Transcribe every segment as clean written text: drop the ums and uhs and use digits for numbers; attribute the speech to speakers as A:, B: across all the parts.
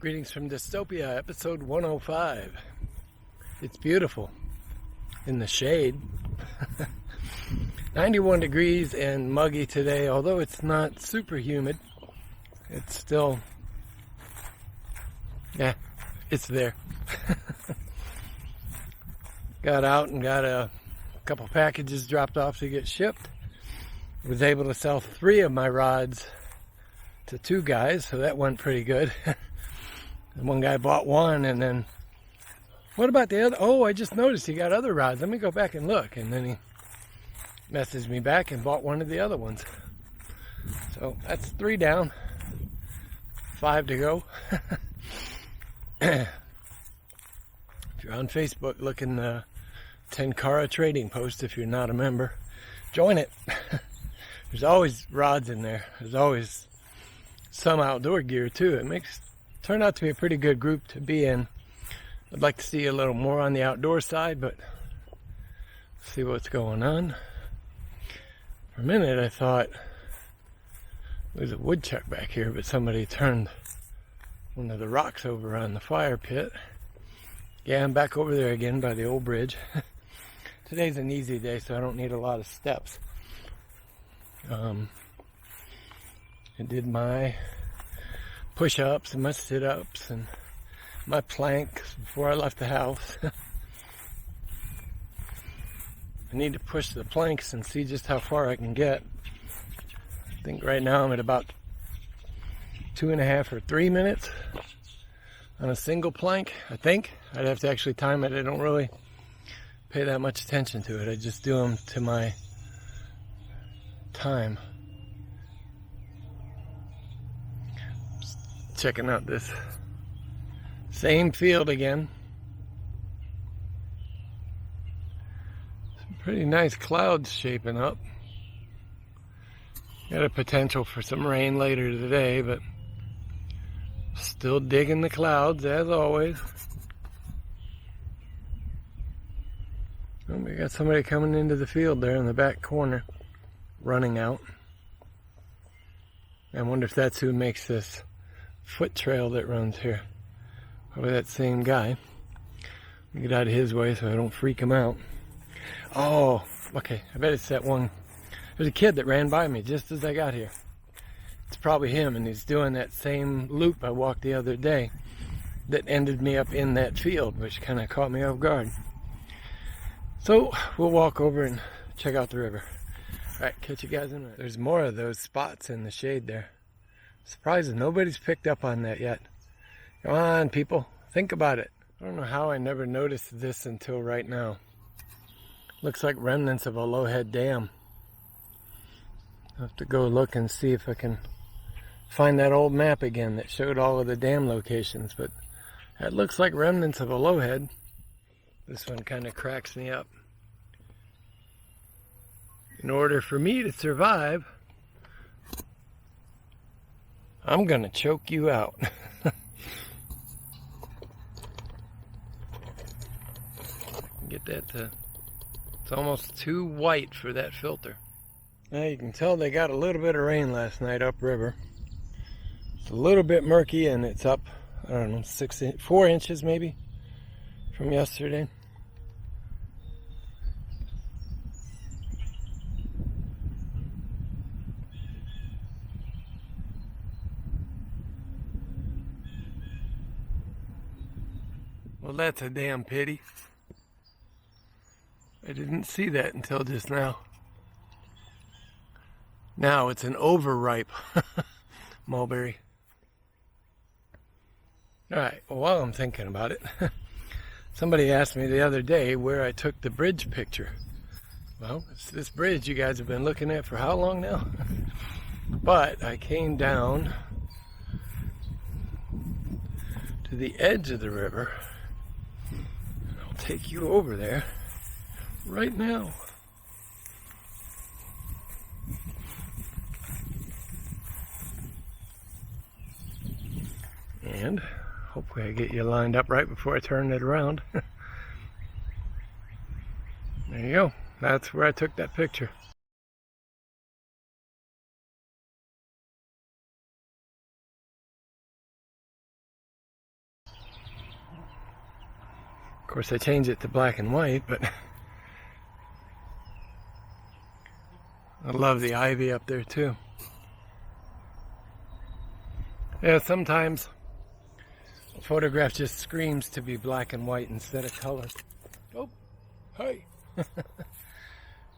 A: Greetings from Dystopia, episode 105. It's beautiful in the shade. 91 degrees and muggy today, although it's not super humid. It's still, yeah, it's there. Got out and got a couple packages dropped off to get shipped. Was able to sell 3 of my rods to 2 guys, so that went pretty good. And one guy bought one, and then, what about the other? Oh, I just noticed he got other rods. Let me go back and look. And then he messaged me back and bought one of the other ones. So that's 3 down, 5 to go. If you're on Facebook, look in the Tenkara trading post. If you're not a member, join it. There's always rods in there. There's always some outdoor gear too. It turned out to be a pretty good group to be in. I'd like to see a little more on the outdoor side, but see what's going on. For a minute I thought there's a woodchuck back here, but somebody turned one of the rocks over on the fire pit. Yeah, I'm back over there again by the old bridge. Today's an easy day, so I don't need a lot of steps. I did my push-ups and my sit-ups and my planks before I left the house. I need to push the planks and see just how far I can get. I think right now I'm at about 2.5 or 3 minutes on a single plank. I think I'd have to actually time it. I don't really pay that much attention to it. I just do them to my time. Checking out this same field again. Some pretty nice clouds shaping up. Got a potential for some rain later today, but still digging the clouds as always. Oh, we got somebody coming into the field there in the back corner, running out. I wonder if that's who makes this foot trail that runs here. Probably that same guy. Get out of his way so I don't freak him out. Oh, okay. I bet it's that one. There's a kid that ran by me just as I got here. It's probably him, and he's doing that same loop I walked the other day that ended me up in that field, which kind of caught me off guard. So we'll walk over and check out the river. All right, catch you guys in a minute. There's more of those spots in the shade there. Surprising, nobody's picked up on that yet. Come on, people, think about it. I don't know how I never noticed this until right now. Looks like remnants of a low-head dam. I'll have to go look and see if I can find that old map again that showed all of the dam locations, but that looks like remnants of a lowhead. This one kind of cracks me up. In order for me to survive, I'm gonna choke you out. Get that to, it's almost too white for that filter. Now you can tell they got a little bit of rain last night upriver. It's a little bit murky and it's up, I don't know, 4 inches maybe from yesterday. Well, that's a damn pity. I didn't see that until just now. Now it's an overripe mulberry. Alright, well, while I'm thinking about it, somebody asked me the other day where I took the bridge picture. Well, it's this bridge you guys have been looking at for how long now? But I came down to the edge of the river. I'll take you over there right now. And hopefully I get you lined up right before I turn it around. There you go. That's where I took that picture. course, I changed it to black and white, but I love the ivy up there too. Yeah, sometimes a photograph just screams to be black and white instead of color. Oh, hey.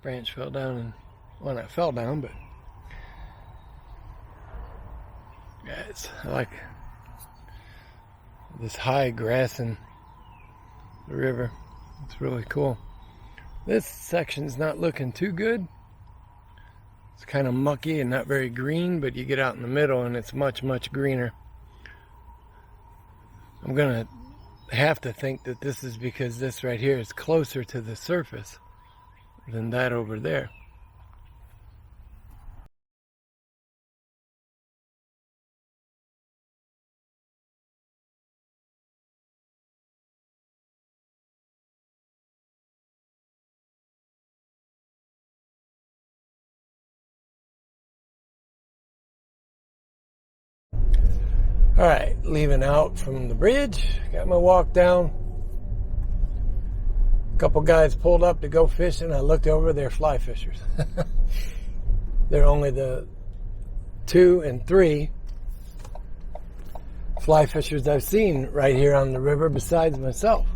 A: Branch fell down, and well, not fell down, but yeah, I like this high grass in the river. It's really cool. This section's not looking too good. It's kind of mucky and not very green, but you get out in the middle and it's much, much greener. I'm gonna have to think that this is because this right here is closer to the surface than that over there. All right, leaving out from the bridge, got my walk down. A couple guys pulled up to go fishing. I looked over, they're fly fishers. They're only the 2 and 3 fly fishers I've seen right here on the river besides myself.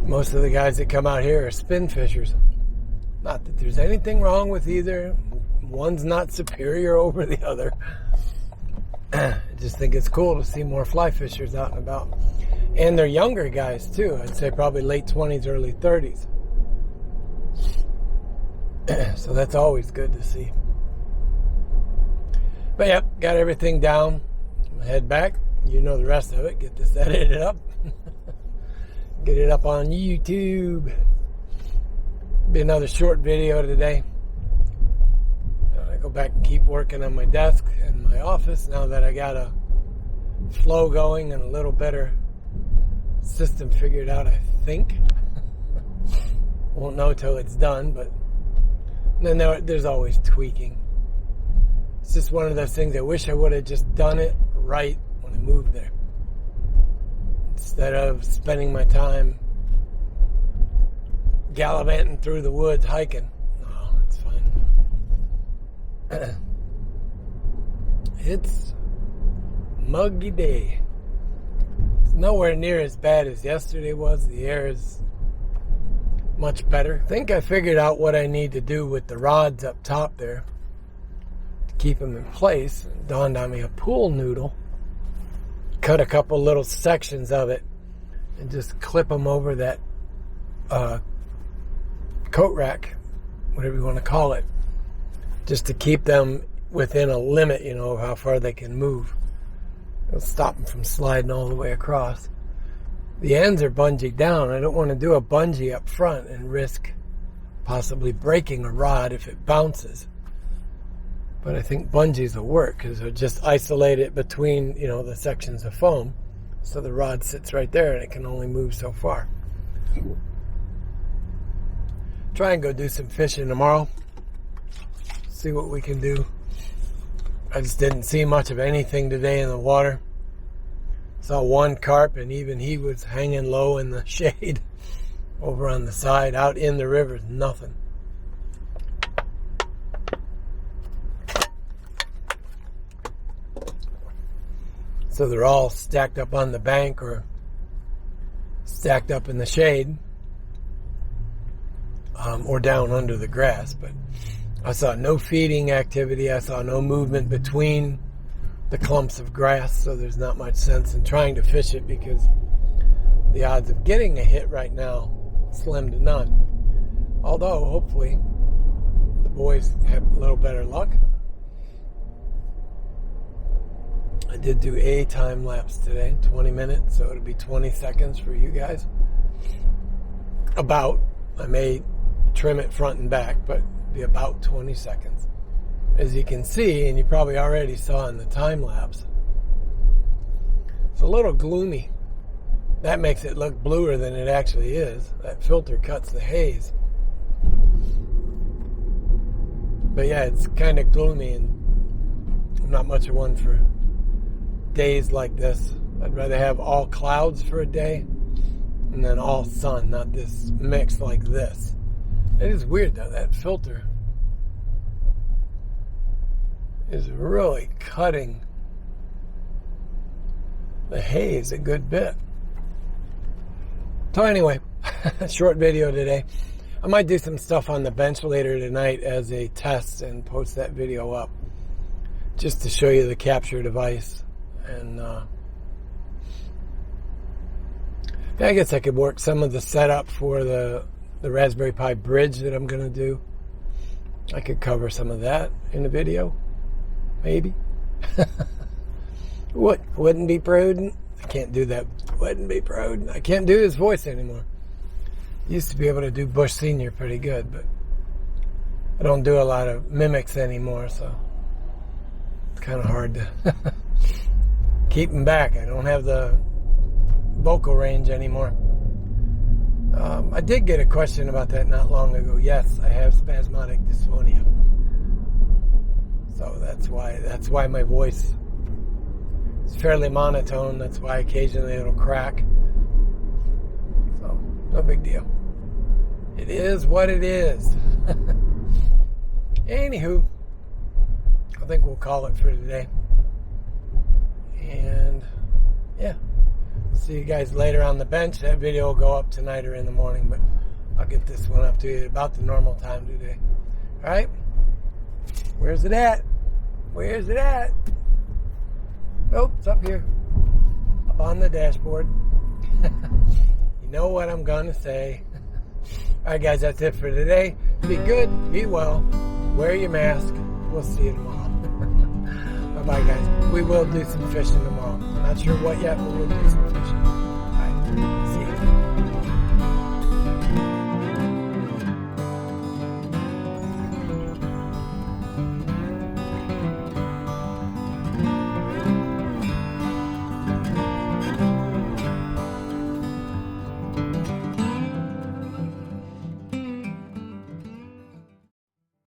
A: Most of the guys that come out here are spin fishers. Not that there's anything wrong with either. One's not superior over the other. I just think it's cool to see more fly fishers out and about. And they're younger guys too. I'd say probably late 20s, early 30s. So that's always good to see. But yep, got everything down. Head back. You know the rest of it. Get this edited up. Get it up on YouTube. Be another short video today. Go back and keep working on my desk and my office now that I got a flow going and a little better system figured out, I think. Won't know till it's done, but then there's always tweaking. It's just one of those things I wish I would have just done it right when I moved there. Instead of spending my time gallivanting through the woods hiking. No, it's fine. It's muggy day. It's nowhere near as bad as yesterday was. The air is much better. I think I figured out what I need to do with the rods up top there to keep them in place. It dawned on me a pool noodle. Cut a couple little sections of it and just clip them over that coat rack, whatever you want to call it, just to keep them within a limit, you know, of how far they can move. It'll stop them from sliding all the way across. The ends are bungeed down. I don't want to do a bungee up front and risk possibly breaking a rod if it bounces. But I think bungees will work because they'll just isolate it between, you know, the sections of foam. So the rod sits right there and it can only move so far. Try and go do some fishing tomorrow. See what we can do. I just didn't see much of anything today in the water. Saw one carp and even he was hanging low in the shade over on the side. Out in the river, nothing. So they're all stacked up on the bank or stacked up in the shade or down under the grass. But I saw no feeding activity. I saw no movement between the clumps of grass, so there's not much sense in trying to fish it because the odds of getting a hit right now slim to none. Although, hopefully, the boys have a little better luck. I did do a time lapse today, 20 minutes, so it'll be 20 seconds for you guys. About. I may trim it front and back, but it'll be about 20 seconds. As you can see, and you probably already saw in the time lapse, it's a little gloomy. That makes it look bluer than it actually is. That filter cuts the haze. But yeah, it's kind of gloomy, and I'm not much of one for days like this. I'd rather have all clouds for a day and then all sun, not this mix like this. It is weird though, that filter is really cutting the haze a good bit. So anyway, short video today. I might do some stuff on the bench later tonight as a test and post that video up just to show you the capture device. And yeah, I guess I could work some of the setup for the Raspberry Pi bridge that I'm going to do. I could cover some of that in the video. Maybe. Wouldn't be prudent. I can't do that. Wouldn't be prudent. I can't do his voice anymore. Used to be able to do Bush Senior pretty good, but I don't do a lot of mimics anymore, so it's kind of hard to keep him back. I don't have the vocal range anymore. I did get a question about that not long ago. Yes, I have spasmodic dysphonia. So that's why my voice is fairly monotone. That's why occasionally it'll crack. So no big deal. It is what it is. Anywho, I think we'll call it for today. And yeah, see you guys later on the bench. That video will go up tonight or in the morning, but I'll get this one up to you about the normal time today. All right? Where's it at? Where's it at? Oh, it's up here. Up on the dashboard. You know what I'm going to say. All right, guys, that's it for today. Be good, be well, wear your mask. We'll see you tomorrow. Bye-bye, guys. We will do some fishing tomorrow. I'm not sure what yet, but we'll do some fishing. All right, see you.